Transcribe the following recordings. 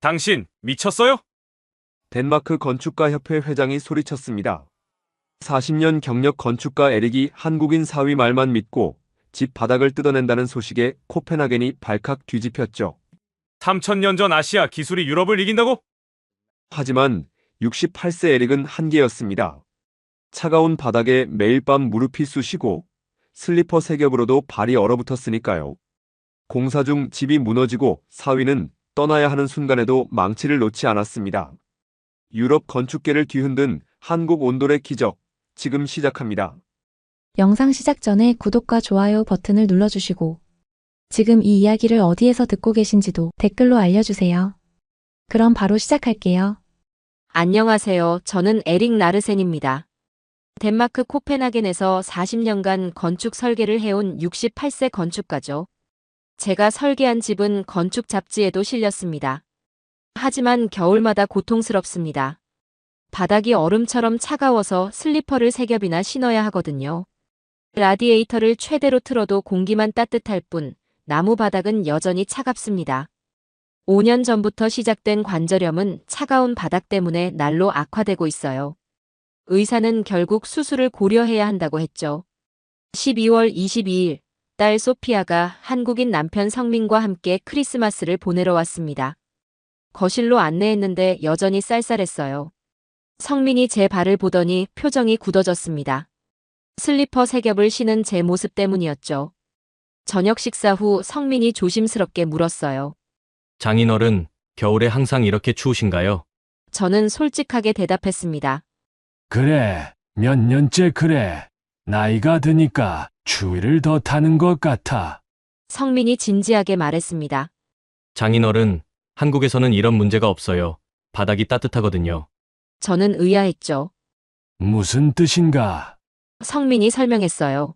당신 미쳤어요? 덴마크 건축가협회 회장이 소리쳤습니다. 40년 경력 건축가 에릭이 한국인 사위 말만 믿고 집 바닥을 뜯어낸다는 소식에 코펜하겐이 발칵 뒤집혔죠. 3000년 전 아시아 기술이 유럽을 이긴다고? 하지만 68세 에릭은 한계였습니다. 차가운 바닥에 매일 밤 무릎이 쑤시고 슬리퍼 세 겹으로도 발이 얼어붙었으니까요. 공사 중 집이 무너지고 사위는 떠나야 하는 순간에도 망치를 놓지 않았습니다. 유럽 건축계를 뒤흔든 한국 온돌의 기적, 지금 시작합니다. 영상 시작 전에 구독과 좋아요 버튼을 눌러주시고 지금 이 이야기를 어디에서 듣고 계신지도 댓글로 알려주세요. 그럼 바로 시작할게요. 안녕하세요. 저는 에릭 라르센입니다. 덴마크 코펜하겐에서 40년간 건축 설계를 해온 68세 건축가죠. 제가 설계한 집은 건축 잡지에도 실렸습니다. 하지만 겨울마다 고통스럽습니다. 바닥이 얼음처럼 차가워서 슬리퍼를 세 겹이나 신어야 하거든요. 라디에이터를 최대로 틀어도 공기만 따뜻할 뿐 나무 바닥은 여전히 차갑습니다. 5년 전부터 시작된 관절염은 차가운 바닥 때문에 날로 악화되고 있어요. 의사는 결국 수술을 고려해야 한다고 했죠. 12월 22일, 딸 소피아가 한국인 남편 성민과 함께 크리스마스를 보내러 왔습니다. 거실로 안내했는데 여전히 쌀쌀했어요. 성민이 제 발을 보더니 표정이 굳어졌습니다. 슬리퍼 세 겹을 신은 제 모습 때문이었죠. 저녁 식사 후 성민이 조심스럽게 물었어요. 장인어른, 겨울에 항상 이렇게 추우신가요? 저는 솔직하게 대답했습니다. 그래, 몇 년째 그래. 나이가 드니까 추위를 더 타는 것 같아. 성민이 진지하게 말했습니다. 장인어른, 한국에서는 이런 문제가 없어요. 바닥이 따뜻하거든요. 저는 의아했죠. 무슨 뜻인가? 성민이 설명했어요.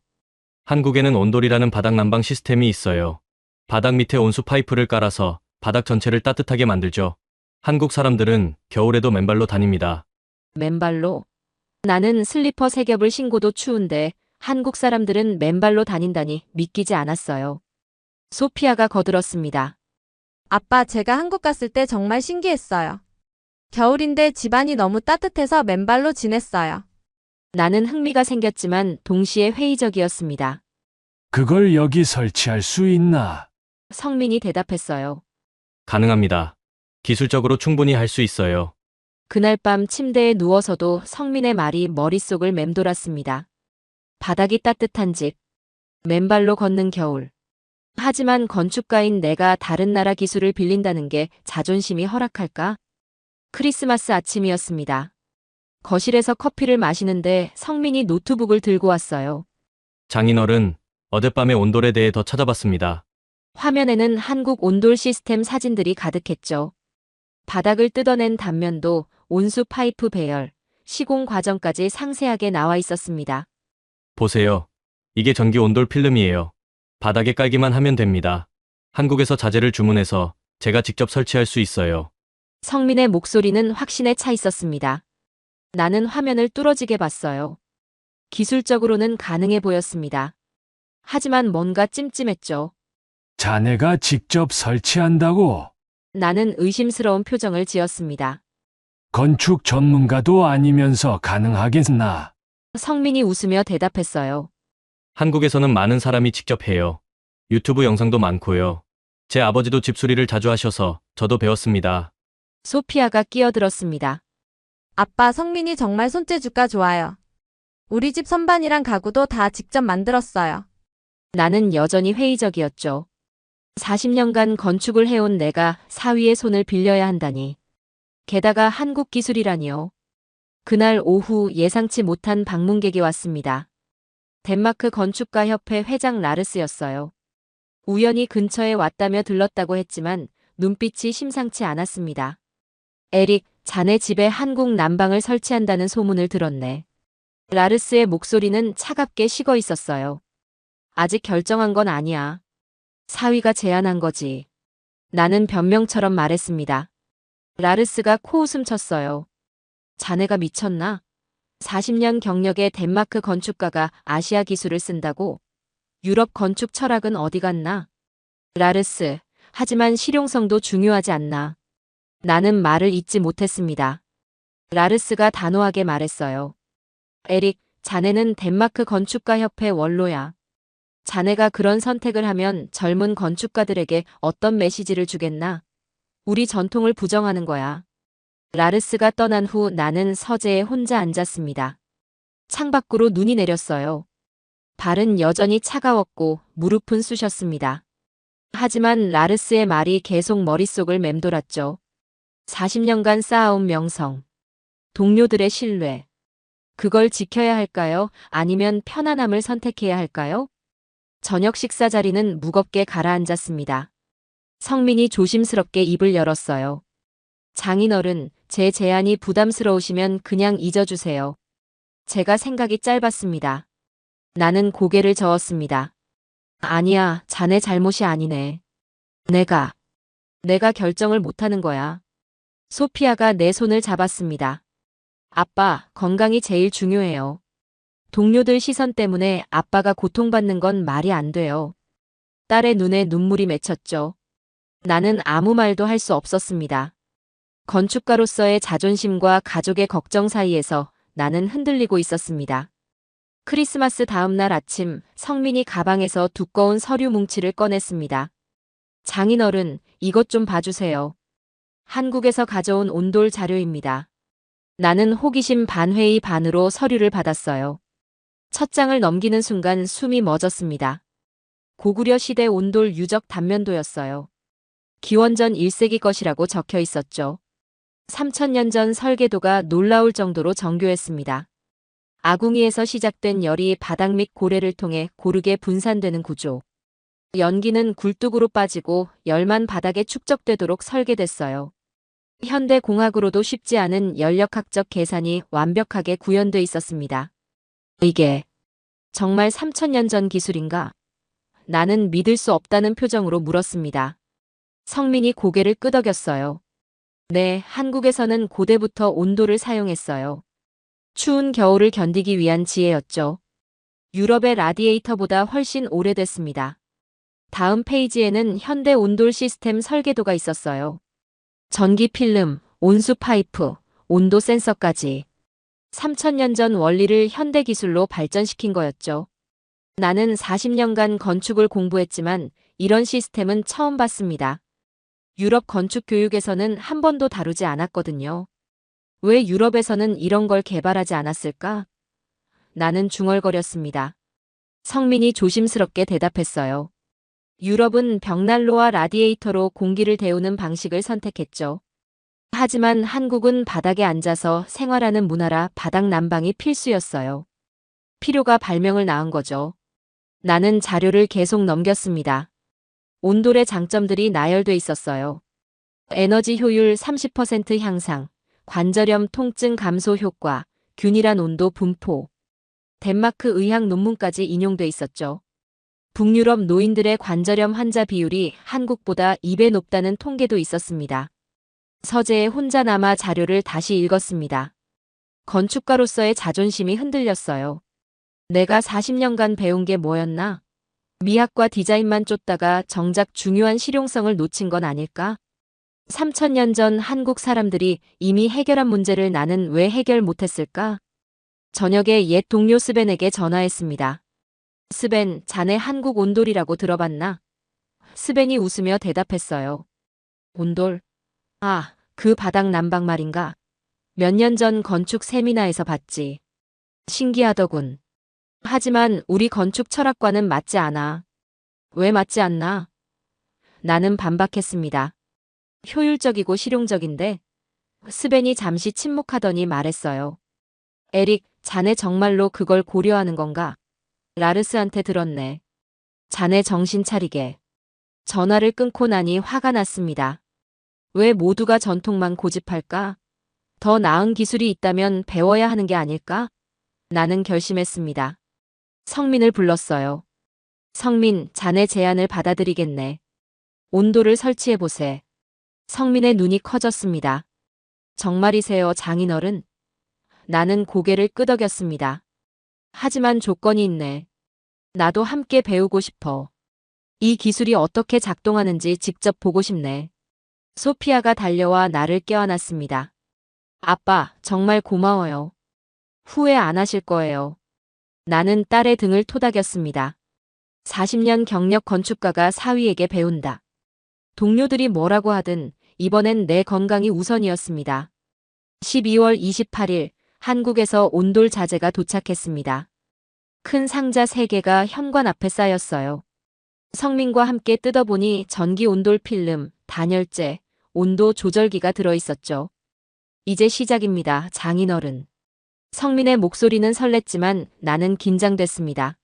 한국에는 온돌이라는 바닥 난방 시스템이 있어요. 바닥 밑에 온수 파이프를 깔아서 바닥 전체를 따뜻하게 만들죠. 한국 사람들은 겨울에도 맨발로 다닙니다. 맨발로? 나는 슬리퍼 세 겹을 신고도 추운데 한국 사람들은 맨발로 다닌다니 믿기지 않았어요. 소피아가 거들었습니다. 아빠, 제가 한국 갔을 때 정말 신기했어요. 겨울인데 집안이 너무 따뜻해서 맨발로 지냈어요. 나는 흥미가 생겼지만 동시에 회의적이었습니다. 그걸 여기 설치할 수 있나? 성민이 대답했어요. 가능합니다. 기술적으로 충분히 할 수 있어요. 그날 밤 침대에 누워서도 성민의 말이 머릿속을 맴돌았습니다. 바닥이 따뜻한 집, 맨발로 걷는 겨울. 하지만 건축가인 내가 다른 나라 기술을 빌린다는 게 자존심이 허락할까? 크리스마스 아침이었습니다. 거실에서 커피를 마시는데 성민이 노트북을 들고 왔어요. 장인어른, 어젯밤에 온돌에 대해 더 찾아봤습니다. 화면에는 한국 온돌 시스템 사진들이 가득했죠. 바닥을 뜯어낸 단면도 온수 파이프 배열, 시공 과정까지 상세하게 나와 있었습니다. 보세요. 이게 전기 온돌 필름이에요. 바닥에 깔기만 하면 됩니다. 한국에서 자재를 주문해서 제가 직접 설치할 수 있어요. 성민의 목소리는 확신에 차 있었습니다. 나는 화면을 뚫어지게 봤어요. 기술적으로는 가능해 보였습니다. 하지만 뭔가 찜찜했죠. 자네가 직접 설치한다고? 나는 의심스러운 표정을 지었습니다. 건축 전문가도 아니면서 가능하겠나? 성민이 웃으며 대답했어요. 한국에서는 많은 사람이 직접 해요. 유튜브 영상도 많고요. 제 아버지도 집수리를 자주 하셔서 저도 배웠습니다. 소피아가 끼어들었습니다. 아빠, 성민이 정말 손재주가 좋아요. 우리 집 선반이랑 가구도 다 직접 만들었어요. 나는 여전히 회의적이었죠. 40년간 건축을 해온 내가 사위의 손을 빌려야 한다니. 게다가 한국 기술이라니요. 그날 오후 예상치 못한 방문객이 왔습니다. 덴마크 건축가협회 회장 라르스였어요. 우연히 근처에 왔다며 들렀다고 했지만 눈빛이 심상치 않았습니다. 에릭, 자네 집에 한국 난방을 설치한다는 소문을 들었네. 라르스의 목소리는 차갑게 식어 있었어요. 아직 결정한 건 아니야. 사위가 제안한 거지. 나는 변명처럼 말했습니다. 라르스가 코웃음 쳤어요. 자네가 미쳤나? 40년 경력의 덴마크 건축가가 아시아 기술을 쓴다고? 유럽 건축 철학은 어디 갔나? 라르스, 하지만 실용성도 중요하지 않나? 나는 말을 잇지 못했습니다. 라르스가 단호하게 말했어요. 에릭, 자네는 덴마크 건축가 협회 원로야. 자네가 그런 선택을 하면 젊은 건축가들에게 어떤 메시지를 주겠나? 우리 전통을 부정하는 거야. 라르스가 떠난 후 나는 서재에 혼자 앉았습니다. 창밖으로 눈이 내렸어요. 발은 여전히 차가웠고 무릎은 쑤셨습니다. 하지만 라르스의 말이 계속 머릿속을 맴돌았죠. 40년간 쌓아온 명성, 동료들의 신뢰. 그걸 지켜야 할까요? 아니면 편안함을 선택해야 할까요? 저녁 식사 자리는 무겁게 가라앉았습니다. 성민이 조심스럽게 입을 열었어요. 장인어른, 제 제안이 부담스러우시면 그냥 잊어주세요. 제가 생각이 짧았습니다. 나는 고개를 저었습니다. 아니야, 자네 잘못이 아니네. 내가 결정을 못하는 거야. 소피아가 내 손을 잡았습니다. 아빠, 건강이 제일 중요해요. 동료들 시선 때문에 아빠가 고통받는 건 말이 안 돼요. 딸의 눈에 눈물이 맺혔죠. 나는 아무 말도 할 수 없었습니다. 건축가로서의 자존심과 가족의 걱정 사이에서 나는 흔들리고 있었습니다. 크리스마스 다음 날 아침, 성민이 가방에서 두꺼운 서류 뭉치를 꺼냈습니다. 장인어른, 이것 좀 봐주세요. 한국에서 가져온 온돌 자료입니다. 나는 호기심 반 회의 반으로 서류를 받았어요. 첫 장을 넘기는 순간 숨이 멎었습니다. 고구려 시대 온돌 유적 단면도였어요. 기원전 1세기 것이라고 적혀 있었죠. 3000년 전 설계도가 놀라울 정도로 정교했습니다. 아궁이에서 시작된 열이 바닥 및 고래를 통해 고르게 분산되는 구조. 연기는 굴뚝으로 빠지고 열만 바닥에 축적되도록 설계됐어요. 현대 공학으로도 쉽지 않은 연력학적 계산이 완벽하게 구현돼 있었습니다. 이게 정말 3000년 전 기술인가? 나는 믿을 수 없다는 표정으로 물었습니다. 성민이 고개를 끄덕였어요. 네, 한국에서는 고대부터 온돌을 사용했어요. 추운 겨울을 견디기 위한 지혜였죠. 유럽의 라디에이터보다 훨씬 오래됐습니다. 다음 페이지에는 현대 온돌 시스템 설계도가 있었어요. 전기 필름, 온수 파이프, 온도 센서까지. 3000년 전 원리를 현대 기술로 발전시킨 거였죠. 나는 40년간 건축을 공부했지만 이런 시스템은 처음 봤습니다. 유럽 건축 교육에서는 한 번도 다루지 않았거든요. 왜 유럽에서는 이런 걸 개발하지 않았을까? 나는 중얼거렸습니다. 성민이 조심스럽게 대답했어요. 유럽은 벽난로와 라디에이터로 공기를 데우는 방식을 선택했죠. 하지만 한국은 바닥에 앉아서 생활하는 문화라 바닥 난방이 필수였어요. 필요가 발명을 낳은 거죠. 나는 자료를 계속 넘겼습니다. 온돌의 장점들이 나열돼 있었어요. 에너지 효율 30% 향상, 관절염 통증 감소 효과, 균일한 온도 분포. 덴마크 의학 논문까지 인용돼 있었죠. 북유럽 노인들의 관절염 환자 비율이 한국보다 2배 높다는 통계도 있었습니다. 서재에 혼자 남아 자료를 다시 읽었습니다. 건축가로서의 자존심이 흔들렸어요. 내가 40년간 배운 게 뭐였나? 미학과 디자인만 쫓다가 정작 중요한 실용성을 놓친 건 아닐까? 3000년 전 한국 사람들이 이미 해결한 문제를 나는 왜 해결 못했을까? 저녁에 옛 동료 스벤에게 전화했습니다. 스벤, 자네 한국 온돌이라고 들어봤나? 스벤이 웃으며 대답했어요. 온돌? 아, 그 바닥 난방 말인가? 몇 년 전 건축 세미나에서 봤지. 신기하더군. 하지만 우리 건축 철학과는 맞지 않아. 왜 맞지 않나? 나는 반박했습니다. 효율적이고 실용적인데? 스벤이 잠시 침묵하더니 말했어요. 에릭, 자네 정말로 그걸 고려하는 건가? 라르스한테 들었네. 자네 정신 차리게. 전화를 끊고 나니 화가 났습니다. 왜 모두가 전통만 고집할까? 더 나은 기술이 있다면 배워야 하는 게 아닐까? 나는 결심했습니다. 성민을 불렀어요. 성민, 자네 제안을 받아들이겠네. 온도를 설치해보세. 성민의 눈이 커졌습니다. 정말이세요, 장인어른? 나는 고개를 끄덕였습니다. 하지만 조건이 있네. 나도 함께 배우고 싶어. 이 기술이 어떻게 작동하는지 직접 보고 싶네. 소피아가 달려와 나를 껴안았습니다. 아빠, 정말 고마워요. 후회 안 하실 거예요. 나는 딸의 등을 토닥였습니다. 40년 경력 건축가가 사위에게 배운다. 동료들이 뭐라고 하든 이번엔 내 건강이 우선이었습니다. 12월 28일 한국에서 온돌 자재가 도착했습니다. 큰 상자 3개가 현관 앞에 쌓였어요. 성민과 함께 뜯어보니 전기 온돌 필름, 단열재, 온도 조절기가 들어있었죠. 이제 시작입니다, 장인어른. 성민의 목소리는 설렜지만 나는 긴장됐습니다.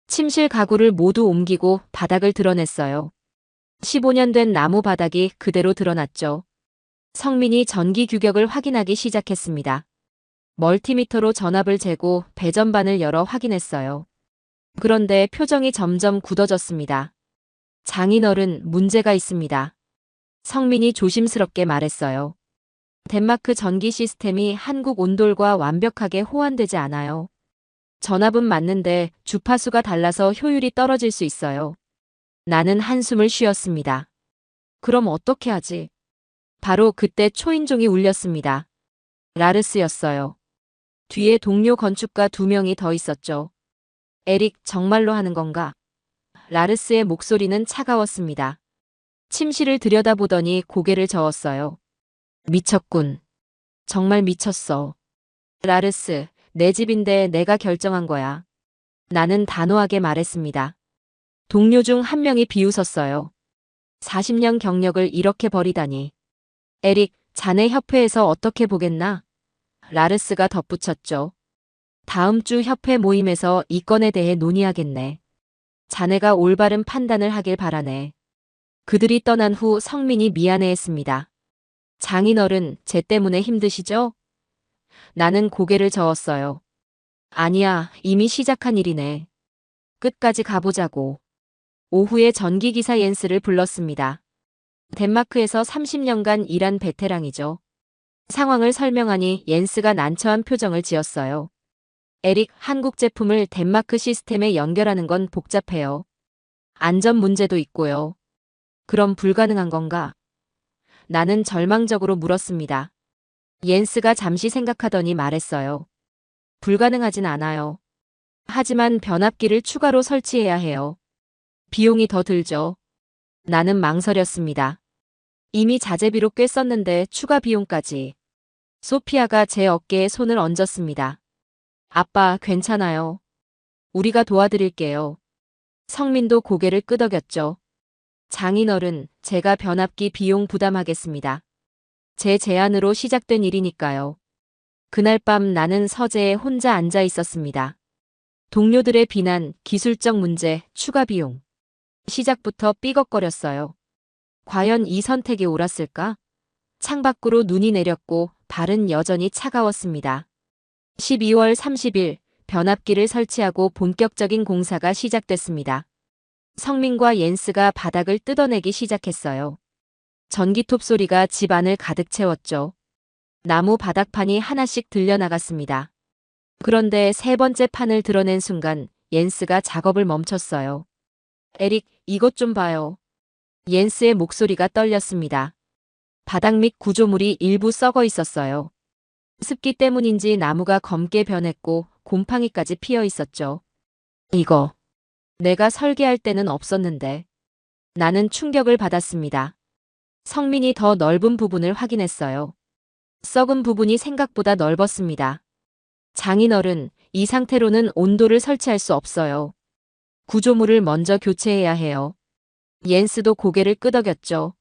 침실 가구를 모두 옮기고 바닥을 드러냈어요. 15년 된 나무 바닥이 그대로 드러났죠. 성민이 전기 규격을 확인하기 시작했습니다. 멀티미터로 전압을 재고 배전반을 열어 확인했어요. 그런데 표정이 점점 굳어졌습니다. 장인어른, 문제가 있습니다. 성민이 조심스럽게 말했어요. 덴마크 전기 시스템이 한국 온돌과 완벽하게 호환되지 않아요. 전압은 맞는데 주파수가 달라서 효율이 떨어질 수 있어요. 나는 한숨을 쉬었습니다. 그럼 어떻게 하지? 바로 그때 초인종이 울렸습니다. 라르스였어요. 뒤에 동료 건축가 2명이 더 있었죠. 에릭, 정말로 하는 건가? 라르스의 목소리는 차가웠습니다. 침실을 들여다보더니 고개를 저었어요. 미쳤군. 정말 미쳤어. 라르스, 내 집인데 내가 결정한 거야. 나는 단호하게 말했습니다. 동료 중 한 명이 비웃었어요. 40년 경력을 이렇게 버리다니. 에릭, 자네 협회에서 어떻게 보겠나? 라르스가 덧붙였죠. 다음 주 협회 모임에서 이 건에 대해 논의하겠네. 자네가 올바른 판단을 하길 바라네. 그들이 떠난 후 성민이 미안해했습니다. 장인어른, 쟤 때문에 힘드시죠? 나는 고개를 저었어요. 아니야, 이미 시작한 일이네. 끝까지 가보자고. 오후에 전기기사 옌스를 불렀습니다. 덴마크에서 30년간 일한 베테랑이죠. 상황을 설명하니 옌스가 난처한 표정을 지었어요. 에릭, 한국 제품을 덴마크 시스템에 연결하는 건 복잡해요. 안전 문제도 있고요. 그럼 불가능한 건가? 나는 절망적으로 물었습니다. 옌스가 잠시 생각하더니 말했어요. 불가능하진 않아요. 하지만 변압기를 추가로 설치해야 해요. 비용이 더 들죠. 나는 망설였습니다. 이미 자재비로 꽤 썼는데 추가 비용까지. 소피아가 제 어깨에 손을 얹었습니다. 아빠, 괜찮아요. 우리가 도와드릴게요. 성민도 고개를 끄덕였죠. 장인어른, 제가 변압기 비용 부담하겠습니다. 제 제안으로 시작된 일이니까요. 그날 밤 나는 서재에 혼자 앉아 있었습니다. 동료들의 비난, 기술적 문제, 추가 비용. 시작부터 삐걱거렸어요. 과연 이 선택이 옳았을까? 창밖으로 눈이 내렸고 발은 여전히 차가웠습니다. 12월 30일 변압기를 설치하고 본격적인 공사가 시작됐습니다. 성민과 옌스가 바닥을 뜯어내기 시작했어요. 전기톱 소리가 집 안을 가득 채웠죠. 나무 바닥판이 하나씩 들려나갔습니다. 그런데 3번째 판을 드러낸 순간 옌스가 작업을 멈췄어요. 에릭, 이것 좀 봐요. 옌스의 목소리가 떨렸습니다. 바닥 및 구조물이 일부 썩어 있었어요. 습기 때문인지 나무가 검게 변했고 곰팡이까지 피어 있었죠. 이거 내가 설계할 때는 없었는데. 나는 충격을 받았습니다. 성민이 더 넓은 부분을 확인했어요. 썩은 부분이 생각보다 넓었습니다. 장인어른, 이 상태로는 온도를 설치할 수 없어요. 구조물을 먼저 교체해야 해요. 옌스도 고개를 끄덕였죠.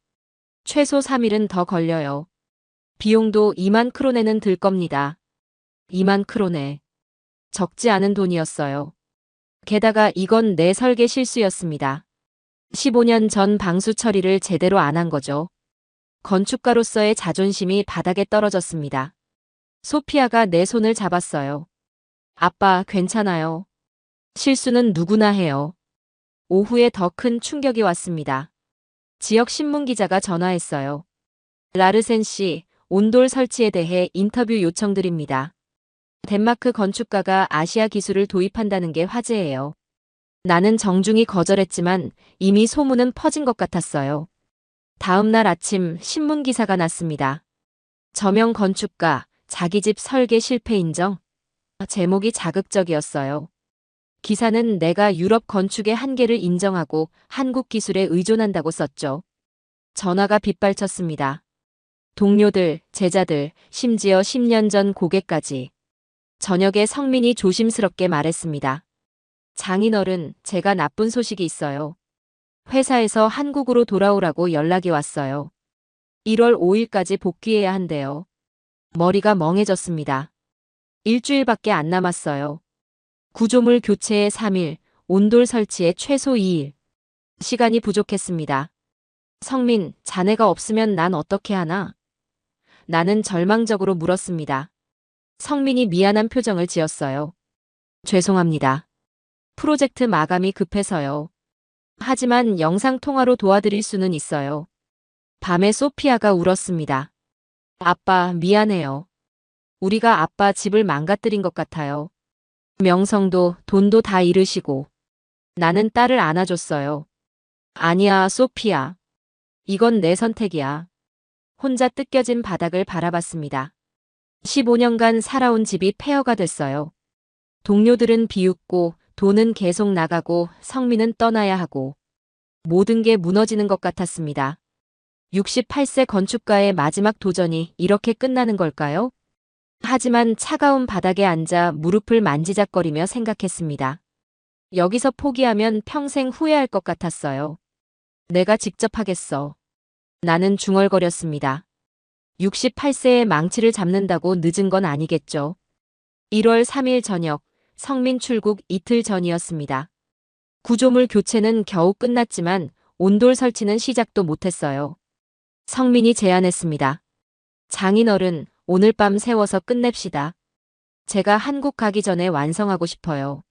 최소 3일은 더 걸려요. 비용도 2만 크로네는 들 겁니다. 2만 크로네. 적지 않은 돈이었어요. 게다가 이건 내 설계 실수였습니다. 15년 전 방수 처리를 제대로 안 한 거죠. 건축가로서의 자존심이 바닥에 떨어졌습니다. 소피아가 내 손을 잡았어요. 아빠, 괜찮아요. 실수는 누구나 해요. 오후에 더 큰 충격이 왔습니다. 지역 신문 기자가 전화했어요. 라르센 씨, 온돌 설치에 대해 인터뷰 요청드립니다. 덴마크 건축가가 아시아 기술을 도입한다는 게 화제예요. 나는 정중히 거절했지만 이미 소문은 퍼진 것 같았어요. 다음 날 아침 신문 기사가 났습니다. 저명 건축가, 자기 집 설계 실패 인정? 제목이 자극적이었어요. 기사는 내가 유럽 건축의 한계를 인정하고 한국 기술에 의존한다고 썼죠. 전화가 빗발쳤습니다. 동료들, 제자들, 심지어 10년 전 고객까지. 저녁에 성민이 조심스럽게 말했습니다. 장인어른, 제가 나쁜 소식이 있어요. 회사에서 한국으로 돌아오라고 연락이 왔어요. 1월 5일까지 복귀해야 한대요. 머리가 멍해졌습니다. 일주일밖에 안 남았어요. 구조물 교체에 3일, 온돌 설치에 최소 2일. 시간이 부족했습니다. 성민, 자네가 없으면 난 어떻게 하나? 나는 절망적으로 물었습니다. 성민이 미안한 표정을 지었어요. 죄송합니다. 프로젝트 마감이 급해서요. 하지만 영상통화로 도와드릴 수는 있어요. 밤에 소피아가 울었습니다. 아빠, 미안해요. 우리가 아빠 집을 망가뜨린 것 같아요. 명성도 돈도 다 잃으시고. 나는 딸을 안아줬어요. 아니야, 소피아. 이건 내 선택이야. 혼자 뜯겨진 바닥을 바라봤습니다. 15년간 살아온 집이 폐허가 됐어요. 동료들은 비웃고 돈은 계속 나가고 성민은 떠나야 하고 모든 게 무너지는 것 같았습니다. 68세 건축가의 마지막 도전이 이렇게 끝나는 걸까요? 하지만 차가운 바닥에 앉아 무릎을 만지작거리며 생각했습니다. 여기서 포기하면 평생 후회할 것 같았어요. 내가 직접 하겠어. 나는 중얼거렸습니다. 68세의 망치를 잡는다고 늦은 건 아니겠죠. 1월 3일 저녁, 성민 출국 이틀 전이었습니다. 구조물 교체는 겨우 끝났지만 온돌 설치는 시작도 못했어요. 성민이 제안했습니다. 장인어른, 오늘 밤 세워서 끝냅시다. 제가 한국 가기 전에 완성하고 싶어요.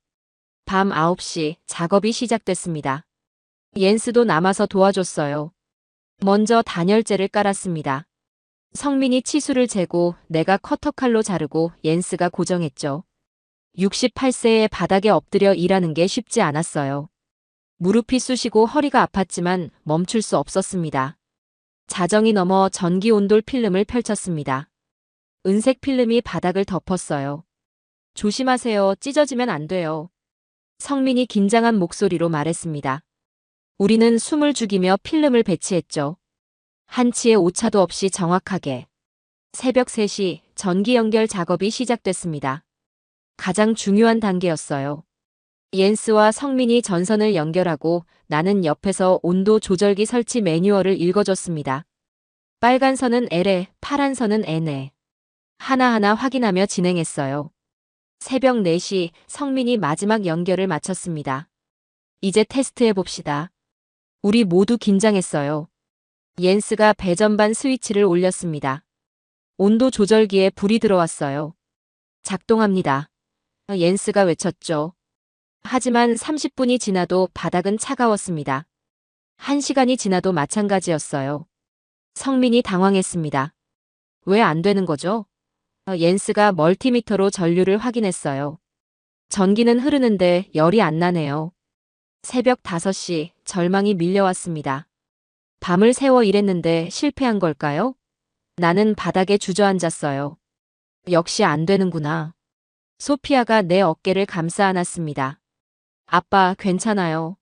밤 9시 작업이 시작됐습니다. 옌스도 남아서 도와줬어요. 먼저 단열재를 깔았습니다. 성민이 치수를 재고 내가 커터칼로 자르고 옌스가 고정했죠. 68세의 바닥에 엎드려 일하는 게 쉽지 않았어요. 무릎이 쑤시고 허리가 아팠지만 멈출 수 없었습니다. 자정이 넘어 전기 온돌 필름을 펼쳤습니다. 은색 필름이 바닥을 덮었어요. 조심하세요. 찢어지면 안 돼요. 성민이 긴장한 목소리로 말했습니다. 우리는 숨을 죽이며 필름을 배치했죠. 한치의 오차도 없이 정확하게. 새벽 3시 전기 연결 작업이 시작됐습니다. 가장 중요한 단계였어요. 옌스와 성민이 전선을 연결하고 나는 옆에서 온도 조절기 설치 매뉴얼을 읽어줬습니다. 빨간 선은 L에, 파란 선은 N에. 하나하나 확인하며 진행했어요. 새벽 4시 성민이 마지막 연결을 마쳤습니다. 이제 테스트해봅시다. 우리 모두 긴장했어요. 옌스가 배전반 스위치를 올렸습니다. 온도 조절기에 불이 들어왔어요. 작동합니다. 옌스가 외쳤죠. 하지만 30분이 지나도 바닥은 차가웠습니다. 1시간이 지나도 마찬가지였어요. 성민이 당황했습니다. 왜 안 되는 거죠? 옌스가 멀티미터로 전류를 확인했어요. 전기는 흐르는데 열이 안 나네요. 새벽 5시 절망이 밀려왔습니다. 밤을 새워 일했는데 실패한 걸까요? 나는 바닥에 주저앉았어요. 역시 안 되는구나. 소피아가 내 어깨를 감싸 안았습니다. 아빠, 괜찮아요.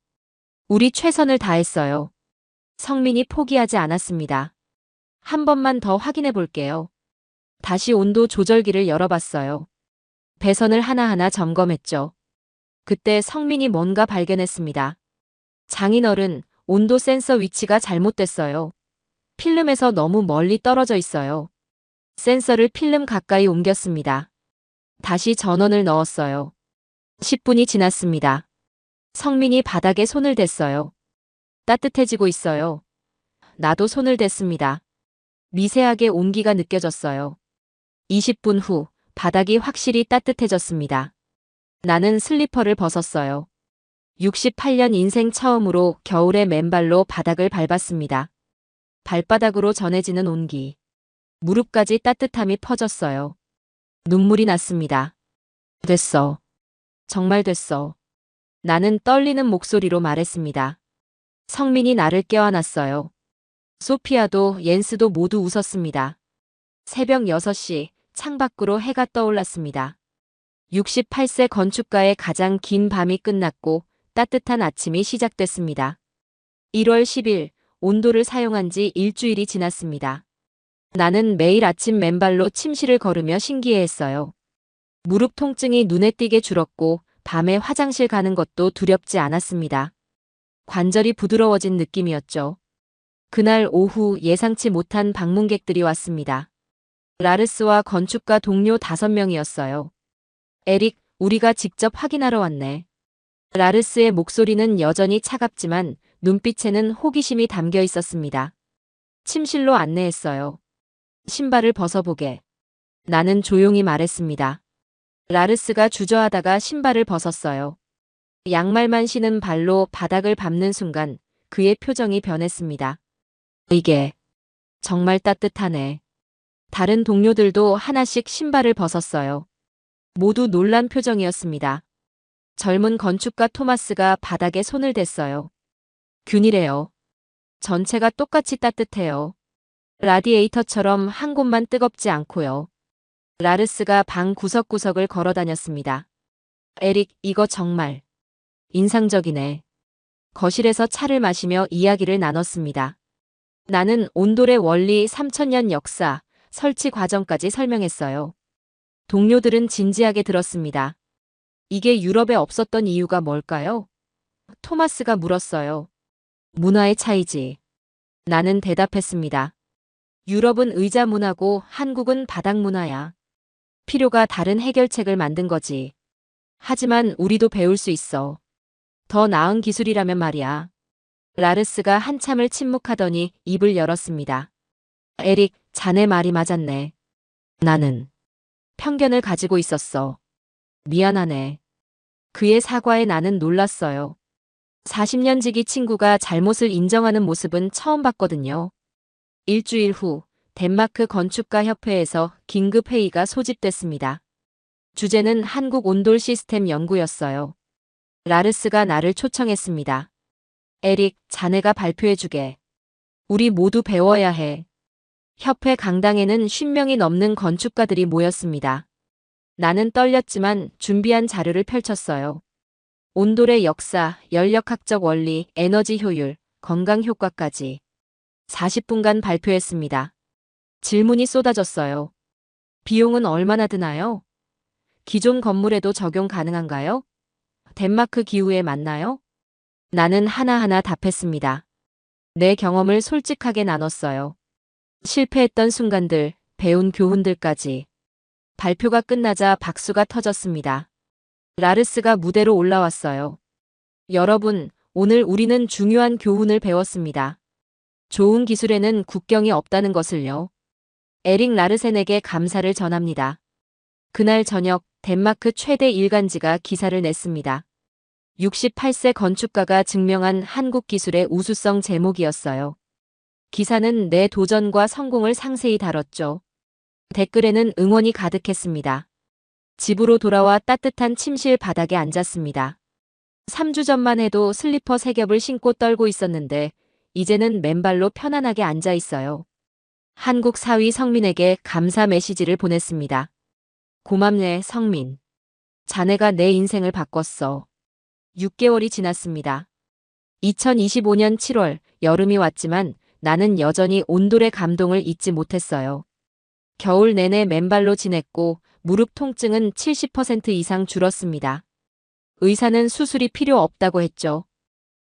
우리 최선을 다했어요. 성민이 포기하지 않았습니다. 한 번만 더 확인해 볼게요. 다시 온도 조절기를 열어봤어요. 배선을 하나하나 점검했죠. 그때 성민이 뭔가 발견했습니다. 장인어른, 온도 센서 위치가 잘못됐어요. 필름에서 너무 멀리 떨어져 있어요. 센서를 필름 가까이 옮겼습니다. 다시 전원을 넣었어요. 10분이 지났습니다. 성민이 바닥에 손을 댔어요. 따뜻해지고 있어요. 나도 손을 댔습니다. 미세하게 온기가 느껴졌어요. 20분 후 바닥이 확실히 따뜻해졌습니다. 나는 슬리퍼를 벗었어요. 68년 인생 처음으로 겨울에 맨발로 바닥을 밟았습니다. 발바닥으로 전해지는 온기. 무릎까지 따뜻함이 퍼졌어요. 눈물이 났습니다. 됐어. 정말 됐어. 나는 떨리는 목소리로 말했습니다. 성민이 나를 껴안았어요. 소피아도 옌스도 모두 웃었습니다. 새벽 6시 창밖으로 해가 떠올랐습니다. 68세 건축가의 가장 긴 밤이 끝났고 따뜻한 아침이 시작됐습니다. 1월 10일 온도를 사용한 지 일주일이 지났습니다. 나는 매일 아침 맨발로 침실을 걸으며 신기해했어요. 무릎 통증이 눈에 띄게 줄었고 밤에 화장실 가는 것도 두렵지 않았습니다. 관절이 부드러워진 느낌이었죠. 그날 오후 예상치 못한 방문객들이 왔습니다. 라르스와 건축가 동료 5명이었어요. 에릭, 우리가 직접 확인하러 왔네. 라르스의 목소리는 여전히 차갑지만 눈빛에는 호기심이 담겨 있었습니다. 침실로 안내했어요. 신발을 벗어보게. 나는 조용히 말했습니다. 라르스가 주저하다가 신발을 벗었어요. 양말만 신은 발로 바닥을 밟는 순간 그의 표정이 변했습니다. 이게 정말 따뜻하네. 다른 동료들도 하나씩 신발을 벗었어요. 모두 놀란 표정이었습니다. 젊은 건축가 토마스가 바닥에 손을 댔어요. 균이래요. 전체가 똑같이 따뜻해요. 라디에이터처럼 한 곳만 뜨겁지 않고요. 라르스가 방 구석구석을 걸어 다녔습니다. 에릭, 이거 정말 인상적이네. 거실에서 차를 마시며 이야기를 나눴습니다. 나는 온돌의 원리 3000년 역사, 설치 과정까지 설명했어요. 동료들은 진지하게 들었습니다. 이게 유럽에 없었던 이유가 뭘까요? 토마스가 물었어요. 문화의 차이지. 나는 대답했습니다. 유럽은 의자 문화고 한국은 바닥 문화야. 필요가 다른 해결책을 만든 거지. 하지만 우리도 배울 수 있어. 더 나은 기술이라면 말이야. 라르스가 한참을 침묵하더니 입을 열었습니다. 에릭, 자네 말이 맞았네. 나는 편견을 가지고 있었어. 미안하네. 그의 사과에 나는 놀랐어요. 40년 지기 친구가 잘못을 인정하는 모습은 처음 봤거든요. 일주일 후 덴마크 건축가 협회에서 긴급 회의가 소집됐습니다. 주제는 한국 온돌 시스템 연구였어요. 라르스가 나를 초청했습니다. 에릭, 자네가 발표해주게. 우리 모두 배워야 해. 협회 강당에는 50명이 넘는 건축가들이 모였습니다. 나는 떨렸지만 준비한 자료를 펼쳤어요. 온돌의 역사, 연력학적 원리, 에너지 효율, 건강 효과까지. 40분간 발표했습니다. 질문이 쏟아졌어요. 비용은 얼마나 드나요? 기존 건물에도 적용 가능한가요? 덴마크 기후에 맞나요? 나는 하나하나 답했습니다. 내 경험을 솔직하게 나눴어요. 실패했던 순간들, 배운 교훈들까지. 발표가 끝나자 박수가 터졌습니다. 라르스가 무대로 올라왔어요. 여러분, 오늘 우리는 중요한 교훈을 배웠습니다. 좋은 기술에는 국경이 없다는 것을요. 에릭 라르센에게 감사를 전합니다. 그날 저녁 덴마크 최대 일간지가 기사를 냈습니다. 68세 건축가가 증명한 한국 기술의 우수성 제목이었어요. 기사는 내 도전과 성공을 상세히 다뤘죠. 댓글에는 응원이 가득했습니다. 집으로 돌아와 따뜻한 침실 바닥에 앉았습니다. 3주 전만 해도 슬리퍼 3겹을 신고 떨고 있었는데 이제는 맨발로 편안하게 앉아 있어요. 한국 사위 성민에게 감사 메시지를 보냈습니다. 고맙네, 성민. 자네가 내 인생을 바꿨어. 6개월이 지났습니다. 2025년 7월 여름이 왔지만 나는 여전히 온돌의 감동을 잊지 못했어요. 겨울 내내 맨발로 지냈고 무릎 통증은 70% 이상 줄었습니다. 의사는 수술이 필요 없다고 했죠.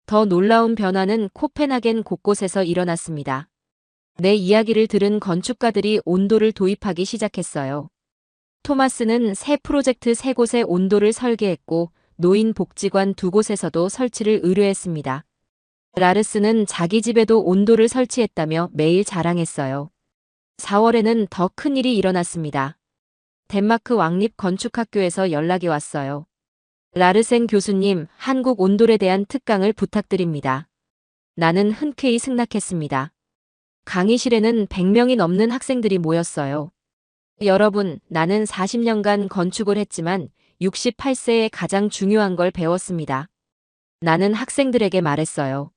더 놀라운 변화는 코펜하겐 곳곳에서 일어났습니다. 내 이야기를 들은 건축가들이 온돌을 도입하기 시작했어요. 토마스는 새 프로젝트 3곳에 온돌을 설계했고 노인복지관 2곳에서도 설치를 의뢰했습니다. 라르스는 자기 집에도 온돌을 설치했다며 매일 자랑했어요. 4월에는 더 큰 일이 일어났습니다. 덴마크 왕립 건축학교에서 연락이 왔어요. 라르센 교수님, 한국 온돌에 대한 특강을 부탁드립니다. 나는 흔쾌히 승낙했습니다. 강의실에는 100명이 넘는 학생들이 모였어요. 여러분, 나는 40년간 건축을 했지만 68세에 가장 중요한 걸 배웠습니다. 나는 학생들에게 말했어요.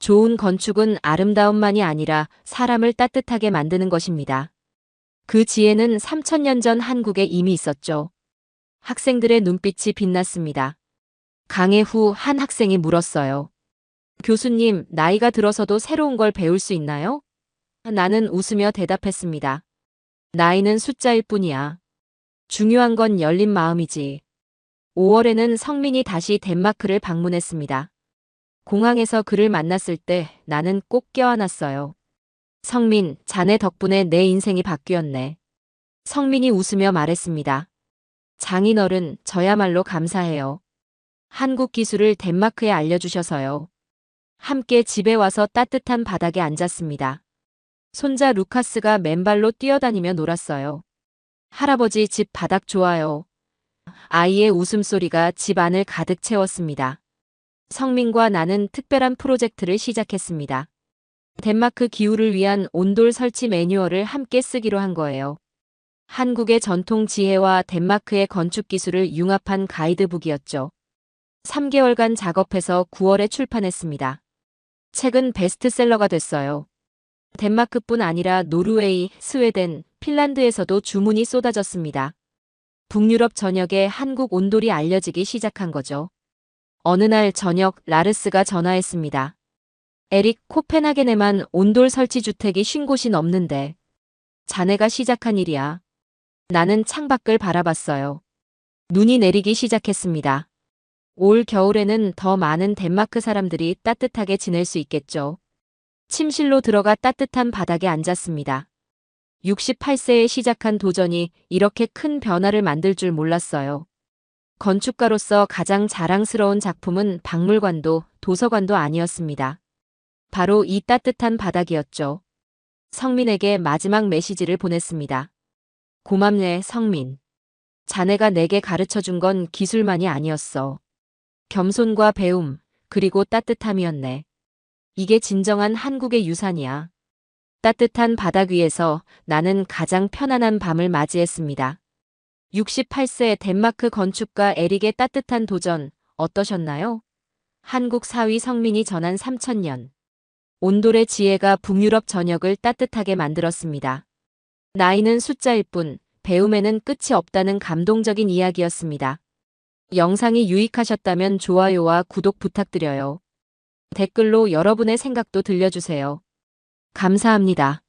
좋은 건축은 아름다움만이 아니라 사람을 따뜻하게 만드는 것입니다. 그 지혜는 3000년 전 한국에 이미 있었죠. 학생들의 눈빛이 빛났습니다. 강해 후 한 학생이 물었어요. 교수님, 나이가 들어서도 새로운 걸 배울 수 있나요? 나는 웃으며 대답했습니다. 나이는 숫자일 뿐이야. 중요한 건 열린 마음이지. 5월에는 성민이 다시 덴마크를 방문했습니다. 공항에서 그를 만났을 때 나는 꼭 껴안았어요. 성민, 자네 덕분에 내 인생이 바뀌었네. 성민이 웃으며 말했습니다. 장인어른, 저야말로 감사해요. 한국 기술을 덴마크에 알려주셔서요. 함께 집에 와서 따뜻한 바닥에 앉았습니다. 손자 루카스가 맨발로 뛰어다니며 놀았어요. 할아버지 집 바닥 좋아요. 아이의 웃음소리가 집 안을 가득 채웠습니다. 성민과 나는 특별한 프로젝트를 시작했습니다. 덴마크 기후를 위한 온돌 설치 매뉴얼을 함께 쓰기로 한 거예요. 한국의 전통 지혜와 덴마크의 건축 기술을 융합한 가이드북이었죠. 3개월간 작업해서 9월에 출판했습니다. 책은 베스트셀러가 됐어요. 덴마크뿐 아니라 노르웨이, 스웨덴, 핀란드에서도 주문이 쏟아졌습니다. 북유럽 전역에 한국 온돌이 알려지기 시작한 거죠. 어느 날 저녁 라르스가 전화했습니다. 에릭, 코펜하겐에만 온돌 설치 주택이 50곳이 넘는데. 자네가 시작한 일이야. 나는 창밖을 바라봤어요. 눈이 내리기 시작했습니다. 올 겨울에는 더 많은 덴마크 사람들이 따뜻하게 지낼 수 있겠죠. 침실로 들어가 따뜻한 바닥에 앉았습니다. 68세에 시작한 도전이 이렇게 큰 변화를 만들 줄 몰랐어요. 건축가로서 가장 자랑스러운 작품은 박물관도 도서관도 아니었습니다. 바로 이 따뜻한 바닥이었죠. 성민에게 마지막 메시지를 보냈습니다. 고맙네, 성민. 자네가 내게 가르쳐준 건 기술만이 아니었어. 겸손과 배움, 그리고 따뜻함이었네. 이게 진정한 한국의 유산이야. 따뜻한 바닥 위에서 나는 가장 편안한 밤을 맞이했습니다. 68세 덴마크 건축가 에릭의 따뜻한 도전, 어떠셨나요? 한국 사위 성민이 전한 3000년. 온돌의 지혜가 북유럽 전역을 따뜻하게 만들었습니다. 나이는 숫자일 뿐, 배움에는 끝이 없다는 감동적인 이야기였습니다. 영상이 유익하셨다면 좋아요와 구독 부탁드려요. 댓글로 여러분의 생각도 들려주세요. 감사합니다.